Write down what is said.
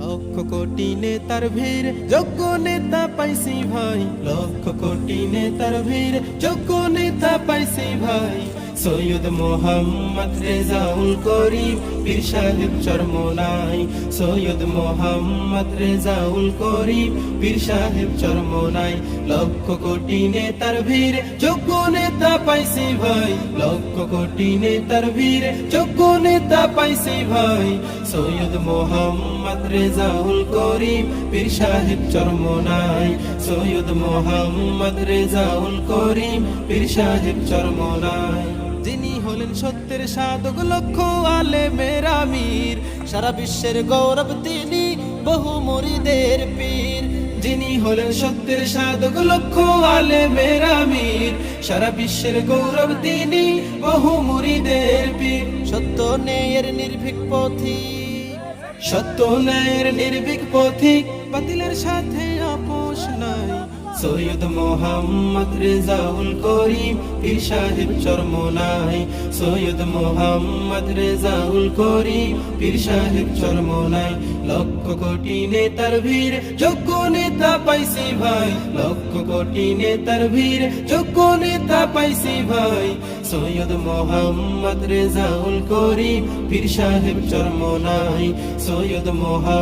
লক্ষ কোটি নেতার ভিড় যোগ্য নেতা পাইছি ভাই, লক্ষ কোটি নেতার ভিড় যোগ্য নেতা পাইছি ভাই। সৈয়দ মোহাম্মদ রেজাউল করিম পীর সাহেব চরমোনাই, সৈয়দ মোহাম্মদ রেজাউল করিম পীর সাহেব চরমোনাই। লক্ষ কোটি নেতার ভিড় যোগ্য নেতা পাইছি ভাই, লক্ষ কোটি নেতার ভিড় যোগ্য নেতা পাইছি ভাই। সৈয়দ মোহাম্মদ রেজাউল করিম পীর সাহেব চরমোনাই, সৈয়দ মোহাম্মদ রেজাউল করিম পীর সাহেব চরমোনাই। যিনি হলেন সত্যের সাধক লক্ষ আলেমের আমির, সারা বিশ্বের গৌরব তিনি বহু মুরিদের পীর। যিনি হলেন সত্যের সাধক লক্ষ আলেমের আমির, সারা বিশ্বের গৌরব তিনি বহু মুরিদের পীর। সত্য ন্যায়ের নির্ভীক পথিক, সত্য ন্যায়ের নির্ভীক পথিক, বাতিলের সাথে আপোষ নাই। সৈয়দ মোহাম্মদ রেজাউল করিম পীর সাহেব চরমোনাই, সৈয়দ মোহাম্মদ রেজাউল করিম পীর সাহেব চরমোনাই। লক্ষ কোটি নেতার ভিড় যোগ্য নেতা পাইছি ভাই, লক্ষ কোটি নেতার ভিড় যোগ্য নেতা পাইছি ভাই। সৈয়দ মোহাম্মদ রেজাউল করিম পীর সাহেব চরমোনাই, সৈয়দ মোহাম্মদ